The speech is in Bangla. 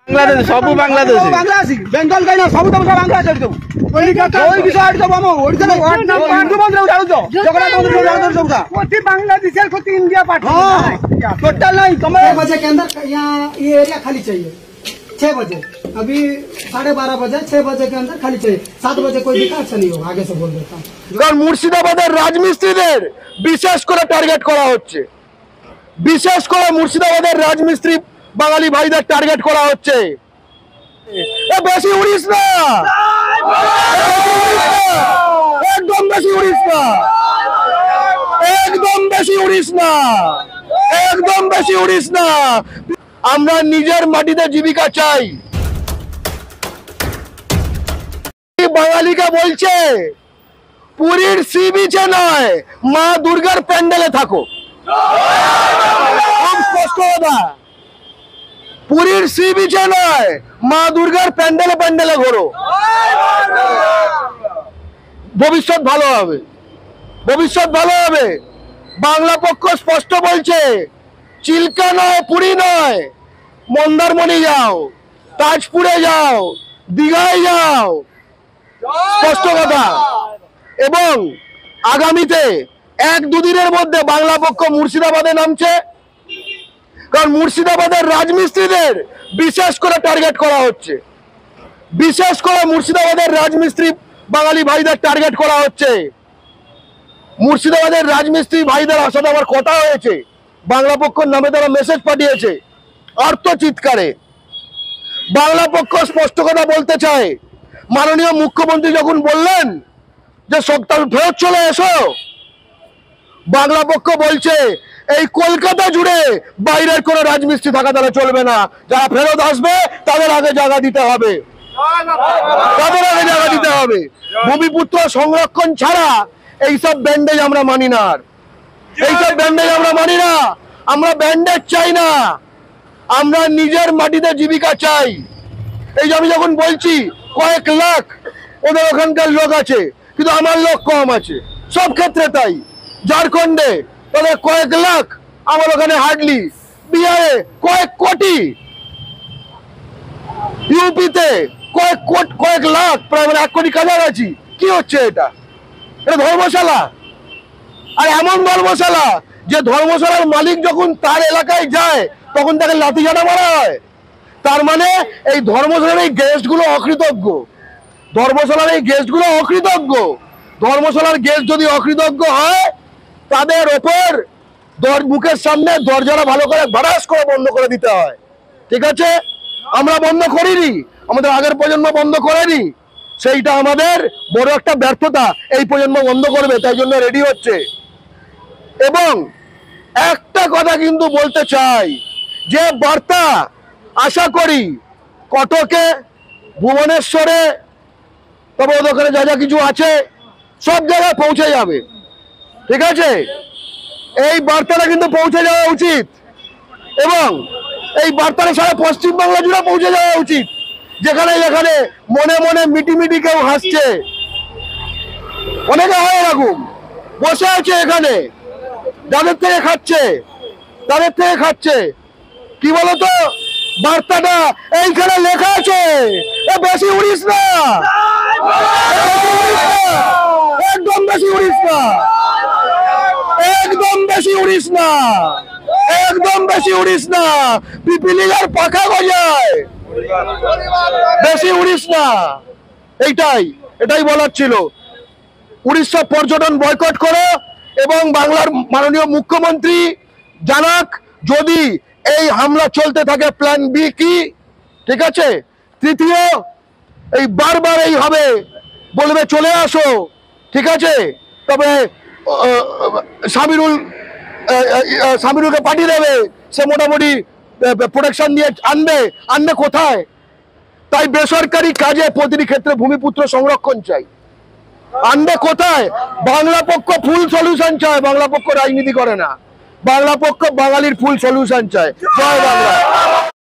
বাংলাদেশ সবু বাংলাদেশি বাংলাদেশি বেঙ্গল গাই না সবু তো বাংলাদেশ দেব ওই বিষয় আড় দেব আমি ওড়িশা হিন্দু মন্দির উঠাও তো জগন্নাথ মন্দির উঠাও তো सबका कोटी बांग्लादेश कोटी इंडिया पार्टी टोटल नहीं तुम्हें 6 बजे के अंदर यहाँ ये एरिया खाली चाहिए 6 बजे अभी 12:30 बजे 6 बजे के अंदर खाली चाहिए 7 बजे कोई भी कार्य नहीं होगा आगे से बोल देता हूं কারণ মুর্শিদাবাদের রাজমিস্ত্রিদের বিশেষ করে টার্গেট করা হচ্ছে বিশেষ করে মুর্শিদাবাদের রাজমিস্ত্রি বাঙালি ভাইদের টার্গেট করা হচ্ছে বেশি উড়িস না একদম বেশি উড়িস না একদম বেশি উড়িস না একদম বেশি উড়িস না আমরা নিজের মাটিতে জীবিকা চাই বাঙালিকে বলছে পুরীর সি বিচে নয় মা দুর্গার প্যান্ডেলে থাকো খুব স্পষ্ট কথা পুরীর সি বিচে নয় মা দুর্গার প্যান্ডেলে প্যান্ডেলে ঘোরো ভবিষ্যৎ ভালো হবে ভবিষ্যৎ ভালো হবে বাংলা পক্ষ স্পষ্ট বলছে চিল্কা নয় পুরী নয় মন্দারমণি যাও তাজপুরে যাও দীঘায় যাও স্পষ্ট কথা এবং আগামীতে 1-2 দিনের মধ্যে বাংলা পক্ষ মুর্শিদাবাদে নামছে কারণ মুর্শিদাবাদের রাজমিস্ত্রিদের বিশেষ করে টার্গেট করা হচ্ছে বিশেষ করে মুর্শিদাবাদের রাজমিস্ত্রি বাঙালি ভাইদের টার্গেট করা হচ্ছে মুর্শিদাবাদের রাজমিস্ত্রি ভাইদের সাথে আমার কথা হয়েছে বাংলা পক্ষের নামে তারা মেসেজ পাঠিয়েছে অর্থ চিৎকারে বাংলা পক্ষ স্পষ্ট কথা বলতে চায় মাননীয় মুখ্যমন্ত্রী যখন বললেন যে সপ্তাহ ফেরত চলে এসো বাংলা পক্ষ বলছে এই কলকাতা জুড়ে বাইরের কোনো রাজমিস্ত্রি থাকা দ্বারা চলবে না যারা ফেরত আসবে তাদের আগে জায়গা দিতে হবে তাদের আগে জায়গা দিতে হবে ভূমিপুত্র সংরক্ষণ ছাড়া এইসব ব্যান্ডেজ আমরা মানি না এইসব ব্যান্ডেজ আমরা মানি না আমরা ব্যান্ডেজ চাই না আমরা নিজের মাটিতে জীবিকা চাই এই যে আমি যখন বলছি কয়েক লাখ ওদের ওখানকার লোক আছে কিন্তু আমার লোক কম আছে সব ক্ষেত্রে তাই ঝাড়খণ্ডে তাদের কয়েক লাখ আমার ওখানে হার্ডলি বিহারে কয়েক কোটি ইউপিতে কয়েক লাখ প্রায় 1 কোটি কাছাকাছি কি হচ্ছে এটা ধর্মশালা আর এমন ধর্মশালা যে ধর্মশালার মালিক যখন তার এলাকায় যায় তখন তাকে লাঠিঝাড়া মারা হয় তার মানে এই ধর্মশালার এই গেস্টগুলো অকৃতজ্ঞ ধর্মশালার এই গেস্টগুলো অকৃতজ্ঞ ধর্মশালার গেস্ট যদি অকৃতজ্ঞ হয় তাদের ওপর মুখের সামনে দরজাটা ভালো করে ভাড়াস করে বন্ধ করে দিতে হয় ঠিক আছে আমরা বন্ধ করিনি আমাদের আগের প্রজন্ম বন্ধ করেনি সেইটা আমাদের বড় একটা ব্যর্থতা এই প্রজন্ম বন্ধ করবে তাই জন্য রেডি হচ্ছে এবং একটা কথা কিন্তু বলতে চাই যে বার্তা আশা করি কটকে ভুবনেশ্বরে তবে ওখানে যা যা কিছু আছে সব জায়গায় পৌঁছে যাবে ঠিক আছে এই বার্তাটা কিন্তু পৌঁছে যাওয়া উচিত এবং এই বার্তাটা সারা পশ্চিমবাংলা জুড়ে পৌঁছে যাওয়া উচিত যেখানে যেখানে মনে মনে মিটিমিটি কেউ হাসছে অনেকে হয় এরকম বসে আছে এখানে যাদের থেকে খাচ্ছে কি বলতো বার্তাটা এইখানে লেখা আছে বেশি উড়িস না একদম বেশি উড়িস না একদম বেশি উড়িস না একদম বেশি উড়িস না পিপিলিগার পাখা গজায় বেশি উড়িস না এটাই বলার ছিল উড়িষ্যা পর্যটন বয়কট করো এবং বাংলার মাননীয় মুখ্যমন্ত্রী জানাক যদি এই হামলা চলতে থাকে প্ল্যান বি কি ঠিক আছে তৃতীয় এই বারবার এই হবে বলবে চলে আসো ঠিক আছে তবে সামিরুলকে পাঠিয়ে দেবে সে মোটামুটি প্রোটেকশন দিয়ে আনবে কোথায় তাই বেসরকারি কাজে প্রতিটি ক্ষেত্রে ভূমিপুত্র সংরক্ষণ চাই আনবে কোথায় বাংলা পক্ষ ফুল সলিউশন চায় বাংলা পক্ষ রাজনীতি করে না বাংলা পক্ষ বাঙালির ফুল সলিউশন চায় জয় বাংলা